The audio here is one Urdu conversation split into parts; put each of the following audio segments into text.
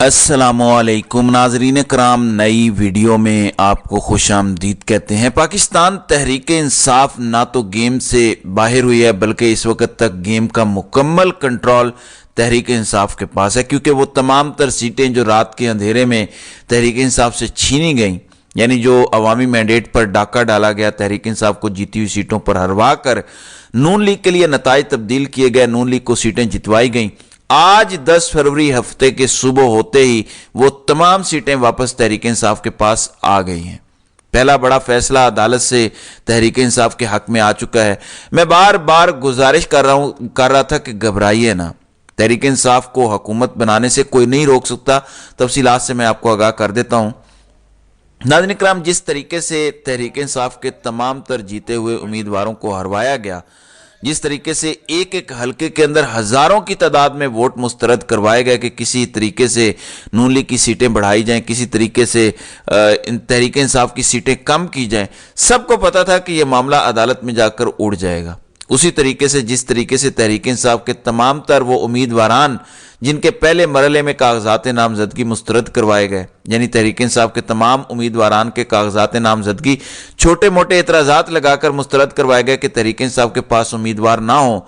السلام علیکم ناظرین کرام، نئی ویڈیو میں آپ کو خوش آمدید کہتے ہیں۔ پاکستان تحریک انصاف نہ تو گیم سے باہر ہوئی ہے بلکہ اس وقت تک گیم کا مکمل کنٹرول تحریک انصاف کے پاس ہے، کیونکہ وہ تمام تر سیٹیں جو رات کے اندھیرے میں تحریک انصاف سے چھینی گئیں، یعنی جو عوامی مینڈیٹ پر ڈاکہ ڈالا گیا، تحریک انصاف کو جیتی ہوئی سیٹوں پر ہروا کر نون لیگ کے لیے نتائج تبدیل کیے گئے، نون لیگ کو سیٹیں جتوائی گئیں۔ آج 10 فروری ہفتے کے صبح ہوتے ہی وہ تمام سیٹیں واپس تحریک انصاف کے پاس آ گئی ہیں۔ پہلا بڑا فیصلہ عدالت سے تحریک انصاف کے حق میں آ چکا ہے۔ میں بار بار گزارش کر رہا تھا کہ گھبرائیے نہ، تحریک انصاف کو حکومت بنانے سے کوئی نہیں روک سکتا۔ تفصیلات سے میں آپ کو آگاہ کر دیتا ہوں۔ ناظرین کرام، جس طریقے سے تحریک انصاف کے تمام تر جیتے ہوئے امیدواروں کو ہروایا گیا، جس طریقے سے ایک ایک حلقے کے اندر ہزاروں کی تعداد میں ووٹ مسترد کروائے گئے کہ کسی طریقے سے نون لیگ کی سیٹیں بڑھائی جائیں، کسی طریقے سے تحریک انصاف کی سیٹیں کم کی جائیں، سب کو پتا تھا کہ یہ معاملہ عدالت میں جا کر اڑ جائے گا۔ اسی طریقے سے جس طریقے سے تحریک انصاف کے تمام تر وہ امیدواران جن کے پہلے مرحلے میں کاغذات نامزدگی مسترد کروائے گئے، یعنی تحریک انصاف کے تمام امیدواران کے کاغذات نامزدگی چھوٹے موٹے اعتراضات لگا کر مسترد کروائے گئے کہ تحریک انصاف کے پاس امیدوار نہ ہوں،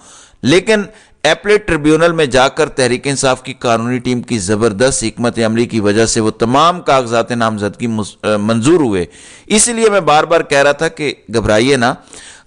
لیکن ایپلیٹ ٹریبیونل میں جا کر تحریک انصاف کی قانونی ٹیم کی زبردست حکمت عملی کی وجہ سے وہ تمام کاغذات نامزدگی منظور ہوئے۔ اسی لیے میں بار بار کہہ رہا تھا کہ گھبرائیے نہ،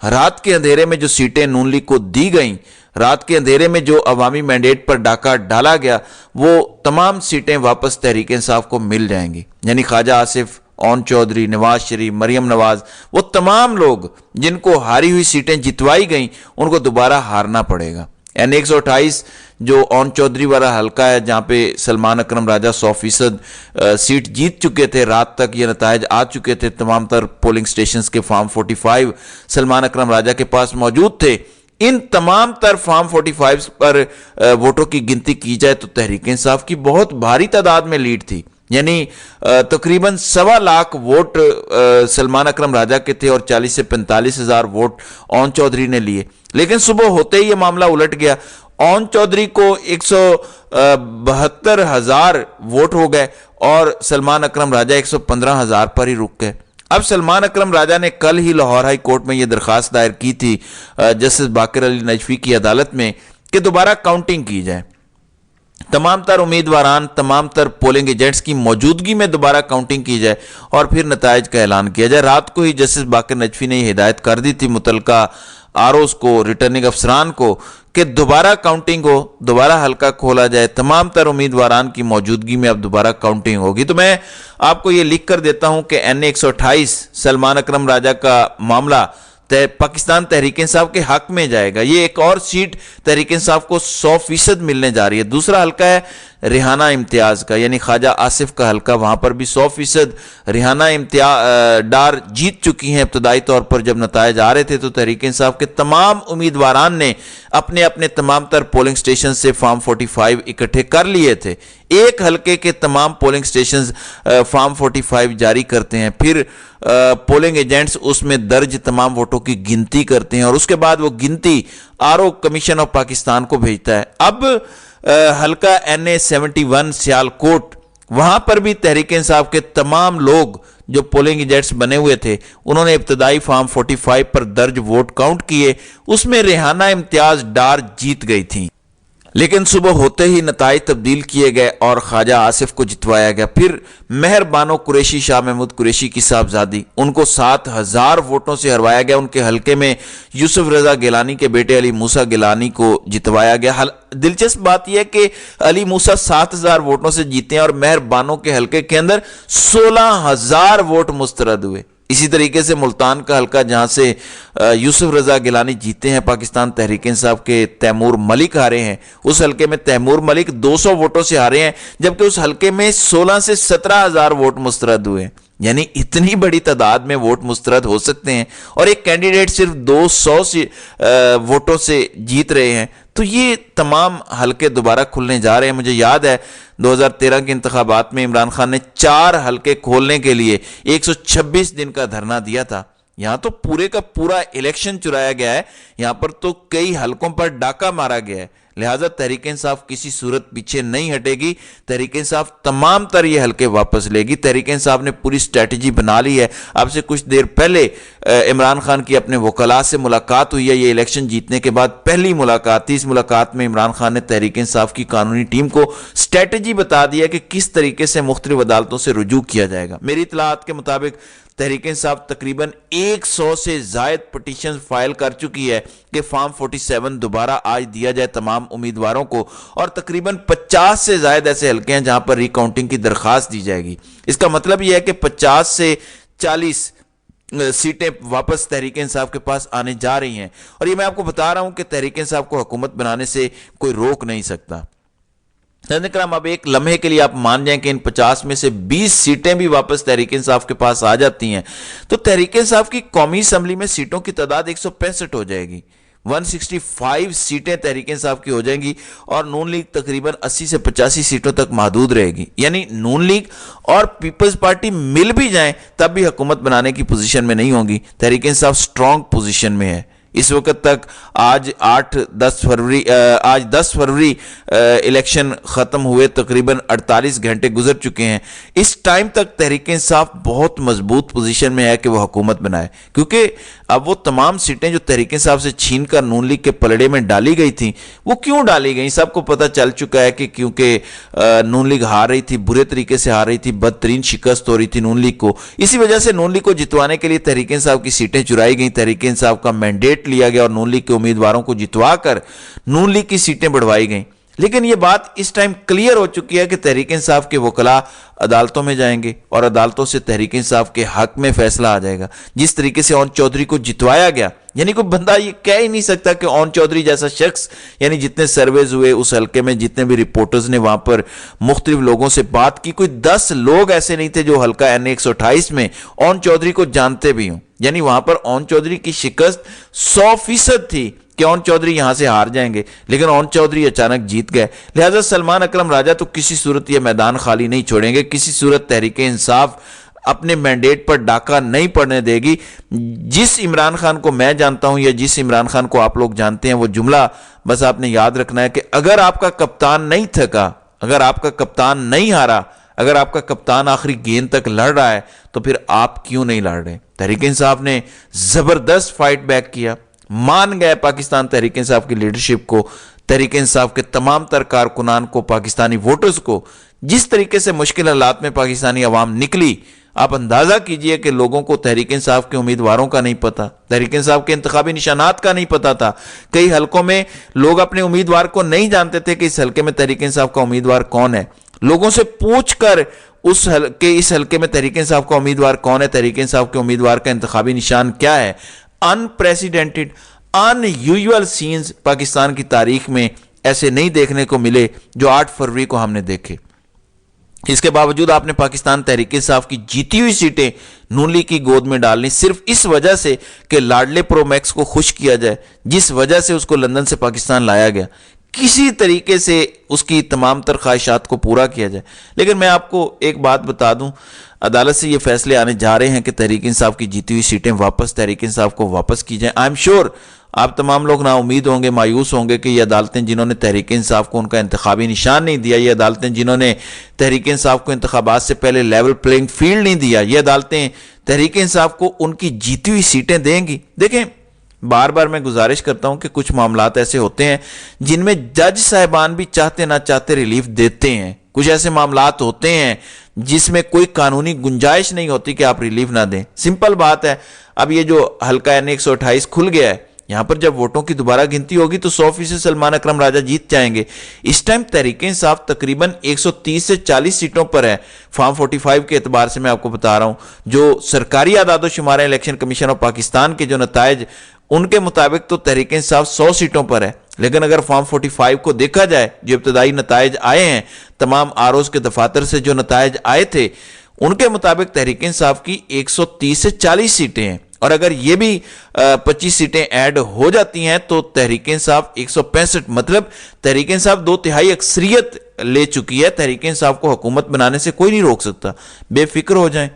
رات کے اندھیرے میں جو سیٹیں نون لیگ کو دی گئیں، رات کے اندھیرے میں جو عوامی مینڈیٹ پر ڈاکہ ڈالا گیا، وہ تمام سیٹیں واپس تحریک انصاف کو مل جائیں گی، یعنی خواجہ آصف، اون چودھری، نواز شریف، مریم نواز، وہ تمام لوگ جن کو ہاری ہوئی سیٹیں جتوائی گئیں ان کو دوبارہ ہارنا پڑے گا۔ این 128 جو اون چودھری والا حلقہ ہے جہاں پہ سلمان اکرم راجہ 100% سیٹ جیت چکے تھے، رات تک یہ نتائج آ چکے تھے، تمام تر پولنگ سٹیشنز کے فارم 45 سلمان اکرم راجہ کے پاس موجود تھے۔ ان تمام تر فارم 45 پر ووٹوں کی گنتی کی جائے تو تحریک انصاف کی بہت بھاری تعداد میں لیڈ تھی، یعنی تقریباً 1.25 لاکھ ووٹ سلمان اکرم راجہ کے تھے اور 40 سے 45 ہزار ووٹ اون چودھری نے لیے۔ لیکن صبح ہوتے ہی یہ معاملہ الٹ گیا، اون چودھری کو 172 ہزار ووٹ ہو گئے اور سلمان اکرم راجہ 115 ہزار پر ہی رک گئے۔ اب سلمان اکرم راجہ نے کل ہی لاہور ہائی کورٹ میں یہ درخواست دائر کی تھی جسٹس باقر علی نجفی کی عدالت میں کہ دوبارہ کاؤنٹنگ کی جائے، تمام تر امیدواران، تمام تر پولنگ ایجنٹس کی موجودگی میں دوبارہ کاؤنٹنگ کی جائے اور پھر نتائج کا اعلان کیا جائے۔ رات کو ہی جسٹس باقر نجفی نے یہ ہدایت کر دی تھی متعلقہ آروز کو، ریٹرننگ افسران کو، کہ دوبارہ کاؤنٹنگ ہو، دوبارہ حلقہ کھولا جائے، تمام تر امیدواران کی موجودگی میں اب دوبارہ کاؤنٹنگ ہوگی۔ تو میں آپ کو یہ لکھ کر دیتا ہوں کہ این 128 سلمان اکرم راجہ کا معاملہ پاکستان تحریک انصاف کے حق میں جائے گا۔ یہ ایک اور سیٹ تحریک انصاف کو 100% ملنے جا رہی ہے۔ دوسرا حلقہ ہے ریحانہ امتیاز کا، یعنی خواجہ آصف کا حلقہ، وہاں پر بھی 100% ریحانہ ڈار جیت چکی ہیں۔ ابتدائی طور پر جب نتائج آ رہے تھے تو تحریک انصاف کے تمام امیدواران نے اپنے اپنے تمام تر پولنگ سٹیشن سے فارم 45 اکٹھے کر لیے تھے۔ ایک حلقے کے تمام پولنگ سٹیشنز فارم 45 جاری کرتے ہیں، پھر پولنگ ایجنٹس اس میں درج تمام ووٹوں کی گنتی کرتے ہیں اور اس کے بعد وہ گنتی آرو کمیشن آف پاکستان کو بھیجتا ہے۔ اب حلقہ این اے 71 سیالکوٹ، وہاں پر بھی تحریک انصاف کے تمام لوگ جو پولنگ ایجنٹس بنے ہوئے تھے انہوں نے ابتدائی فارم 45 پر درج ووٹ کاؤنٹ کیے، اس میں ریحانہ امتیاز ڈار جیت گئی تھیں، لیکن صبح ہوتے ہی نتائج تبدیل کیے گئے اور خواجہ آصف کو جتوایا گیا۔ پھر مہر بانو قریشی، شاہ محمود قریشی کی صاحبزادی، ان کو 7000 ووٹوں سے ہروایا گیا۔ ان کے حلقے میں یوسف رضا گیلانی کے بیٹے علی موسیٰ گیلانی کو جتوایا گیا۔ دلچسپ بات یہ ہے کہ علی موسیٰ 7000 ووٹوں سے جیتے ہیں اور مہر بانو کے حلقے کے اندر 16000 ووٹ مسترد ہوئے۔ اسی طریقے سے ملتان کا حلقہ جہاں سے یوسف رضا گیلانی جیتے ہیں، پاکستان تحریک انصاف کے تیمور ملک ہارے ہیں، اس حلقے میں تیمور ملک 200 ووٹوں سے ہارے ہیں، جبکہ اس حلقے میں 16 سے 17 ہزار ووٹ مسترد ہوئے، یعنی اتنی بڑی تعداد میں ووٹ مسترد ہو سکتے ہیں اور ایک کینڈیڈیٹ صرف 200 ووٹوں سے جیت رہے ہیں۔ تو یہ تمام حلقے دوبارہ کھلنے جا رہے ہیں۔ مجھے یاد ہے 2013 کے انتخابات میں عمران خان نے 4 حلقے کھولنے کے لیے 126 دن کا دھرنا دیا تھا۔ یہاں تو پورے کا پورا الیکشن چرایا گیا ہے، یہاں پر تو کئی حلقوں پر ڈاکہ مارا گیا ہے، لہٰذا تحریک انصاف کسی صورت پیچھے نہیں ہٹے گی. تحریک انصاف تمام تر یہ حلقے واپس لے گی. تحریک انصاف نے پوری اسٹریٹجی بنا لی ہے. اب سے کچھ دیر پہلے عمران خان کی اپنے وکلاء سے ملاقات ہوئی ہے. یہ الیکشن جیتنے کے بعد پہلی ملاقات تھی. اس ملاقات میں عمران خان نے تحریک انصاف کی قانونی ٹیم کو اسٹریٹجی بتا دیا کہ کس طریقے سے مختلف عدالتوں سے رجوع کیا جائے گا. میری اطلاعات کے مطابق تحریک انصاف تقریباً 100 سے زائد پٹیشن فائل کر چکی ہے کہ فارم 47 دوبارہ آج دیا جائے تمام امیدواروں کو, اور تقریباً 50 سے زائد ایسے حلقے ہیں جہاں پر ریکاؤنٹنگ کی درخواست دی جائے گی. اس کا مطلب یہ ہے کہ 50 سے 40 سیٹیں واپس تحریک انصاف کے پاس آنے جا رہی ہیں, اور یہ میں آپ کو بتا رہا ہوں کہ تحریک انصاف کو حکومت بنانے سے کوئی روک نہیں سکتا. کرام اب ایک لمحے کے لیے آپ مان جائیں کہ ان 50 میں سے 20 سیٹیں بھی واپس تحریک انصاف کے پاس آ جاتی ہیں تو تحریک انصاف کی قومی اسمبلی میں سیٹوں کی تعداد 165 ہو جائے گی. 165 سیٹیں تحریک انصاف کی ہو جائیں گی, اور نون لیگ تقریباً 80 سے 85 سیٹوں تک محدود رہے گی. یعنی نون لیگ اور پیپلز پارٹی مل بھی جائیں تب بھی حکومت بنانے کی پوزیشن میں نہیں ہوں گی. تحریک انصاف سٹرونگ پوزیشن میں ہے. اس وقت تک آج 10 فروری الیکشن ختم ہوئے, تقریباً 48 گھنٹے گزر چکے ہیں. اس ٹائم تک تحریک انصاف بہت مضبوط پوزیشن میں ہے کہ وہ حکومت بنائے, کیونکہ اب وہ تمام سیٹیں جو تحریک انصاف سے چھین کر نون لیگ کے پلڑے میں ڈالی گئی تھیں, وہ کیوں ڈالی گئیں سب کو پتہ چل چکا ہے کہ کیونکہ نون لیگ ہار رہی تھی, برے طریقے سے ہار رہی تھی, بدترین شکست ہو رہی تھی نون لیگ کو. اسی وجہ سے نون لیگ کو جتوانے کے لیے تحریک انصاف کی سیٹیں چرائی گئیں, تحریک انصاف کا مینڈیٹ لیا گیا اور نون لیگ کے امیدواروں کو جتوا کر نون لیگ کی سیٹیں بڑھوائی گئیں. لیکن یہ بات اس ٹائم کلیئر ہو چکی ہے کہ تحریک انصاف کے وکلاء عدالتوں میں جائیں گے اور عدالتوں سے تحریک انصاف کے حق میں فیصلہ آ جائے گا. جس طریقے سے اون چودھری کو جتوایا گیا, یعنی کوئی بندہ یہ کہہ ہی نہیں سکتا کہ اون چودھری جیسا شخص, یعنی جتنے سرویز ہوئے اس حلقے میں, جتنے بھی رپورٹرز نے وہاں پر مختلف لوگوں سے بات کی, کوئی 10 لوگ ایسے نہیں تھے جو حلقہ این 128 میں اون چودھری کو جانتے بھی ہوں. یعنی وہاں پر اون چودھری کی شکست 100% تھی کہ اون چودھری یہاں سے ہار جائیں گے, لیکن اون چودھری اچانک جیت گئے. لہذا سلمان اکرم راجہ تو کسی صورت یہ میدان خالی نہیں چھوڑیں گے, کسی صورت تحریک انصاف اپنے مینڈیٹ پر ڈاکہ نہیں پڑنے دے گی. جس عمران خان کو میں جانتا ہوں یا جس عمران خان کو آپ لوگ جانتے ہیں, وہ جملہ بس آپ نے یاد رکھنا ہے کہ اگر آپ کا کپتان نہیں تھکا, اگر آپ کا کپتان نہیں ہارا, اگر آپ کا کپتان آخری گیند تک لڑ رہا ہے تو پھر آپ کیوں نہیں لڑ رہے. تحریک انصاف نے زبردست فائٹ بیک کیا, مان گئے پاکستان تحریک انصاف کی لیڈرشپ کو, تحریک انصاف کے تمام تر کارکنان کو, پاکستانی ووٹرز کو. جس طریقے سے مشکل حالات میں پاکستانی عوام نکلی, آپ اندازہ کیجئے کہ لوگوں کو تحریک انصاف کے امیدواروں کا نہیں پتا, تحریک انصاف کے انتخابی نشانات کا نہیں پتا تھا. کئی حلقوں میں لوگ اپنے امیدوار کو نہیں جانتے تھے کہ اس حلقے میں تحریک انصاف کا امیدوار کون ہے. لوگوں سے پوچھ کر اس حلقے میں تحریک انصاف کا امیدوار کون ہے, تحریک انصاف کے امیدوار کا انتخابی نشان کیا ہے. انپریسیڈنٹڈ, ان یوزول سینز پاکستان کی تاریخ میں ایسے نہیں دیکھنے کو ملے جو 8 فروری کو ہم نے دیکھے. اس کے باوجود آپ نے پاکستان تحریک انصاف کی جیتی ہوئی سیٹیں نون لیگ کی گود میں ڈالنی صرف اس وجہ سے کہ لاڈلے پرو میکس کو خوش کیا جائے, جس وجہ سے اس کو لندن سے پاکستان لایا گیا. کسی طریقے سے اس کی تمام تر خواہشات کو پورا کیا جائے. لیکن میں آپ کو ایک بات بتا دوں, عدالت سے یہ فیصلے آنے جا رہے ہیں کہ تحریک انصاف کی جیتی ہوئی سیٹیں واپس تحریک انصاف کو واپس کی جائیں. آئی ایم شیور آپ تمام لوگ نا امید ہوں گے, مایوس ہوں گے کہ یہ عدالتیں جنہوں نے تحریک انصاف کو ان کا انتخابی نشان نہیں دیا, یہ عدالتیں جنہوں نے تحریک انصاف کو انتخابات سے پہلے لیول پلینگ فیلڈ نہیں دیا, یہ عدالتیں تحریک انصاف کو ان کی جیتی ہوئی سیٹیں دیں گی. دیکھیں, بار بار میں گزارش کرتا ہوں کہ کچھ معاملات ایسے ہوتے ہیں جن میں جج صاحبان بھی چاہتے نہ چاہتے ریلیف دیتے ہیں. کچھ ایسے معاملات ہوتے ہیں جس میں کوئی قانونی گنجائش نہیں ہوتی کہ آپ ریلیف نہ دیں. سمپل بات ہے, اب یہ جو حلقہ این 128 کھل گیا ہے, یہاں پر جب ووٹوں کی دوبارہ گنتی ہوگی تو 100% سلمان اکرم راجہ جیت جائیں گے. اس ٹائم تحریک انصاف تقریباً 130 سے 40 سیٹوں پر ہے. فارم 45 کے اعتبار سے میں آپ کو بتا رہا ہوں, جو سرکاری اعداد و شمار الیکشن کمیشن آف پاکستان کے جو نتائج, ان کے مطابق تو تحریک انصاف 100 سیٹوں پر ہے. لیکن اگر فارم 45 کو دیکھا جائے, جو ابتدائی نتائج آئے ہیں, تمام آروز کے دفاتر سے جو نتائج آئے تھے, ان کے مطابق تحریک انصاف کی 130 سے 40 سیٹیں ہیں. اور اگر یہ بھی 25 سیٹیں ایڈ ہو جاتی ہیں تو تحریک انصاف 165, مطلب تحریک انصاف 2/3 اکثریت لے چکی ہے. تحریک انصاف کو حکومت بنانے سے کوئی نہیں روک سکتا. بے فکر ہو جائیں.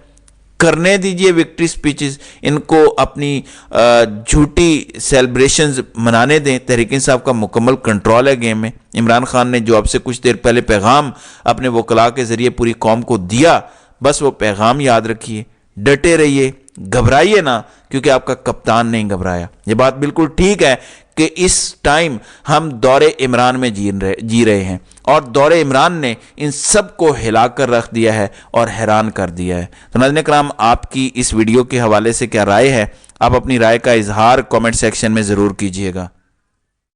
کرنے دیجئے وکٹری سپیچز، ان کو اپنی جھوٹی سیلیبریشنز منانے دیں۔ تحریک انصاف کا مکمل کنٹرول ہے گیم میں۔ عمران خان نے جو اب سے کچھ دیر پہلے پیغام اپنے وکلاء کے ذریعے پوری قوم کو دیا، بس وہ پیغام یاد رکھیے، ڈٹے رہیے، گھبرائیے نہ، کیونکہ آپ کا کپتان نہیں گھبرایا۔ یہ بات بالکل ٹھیک ہے کہ اس ٹائم ہم دور عمران میں جی رہے ہیں، اور دور عمران نے ان سب کو ہلا کر رکھ دیا ہے اور حیران کر دیا ہے۔ تو ناظرین کرام، آپ کی اس ویڈیو کے حوالے سے کیا رائے ہے؟ آپ اپنی رائے کا اظہار کامنٹ سیکشن میں ضرور کیجیے گا۔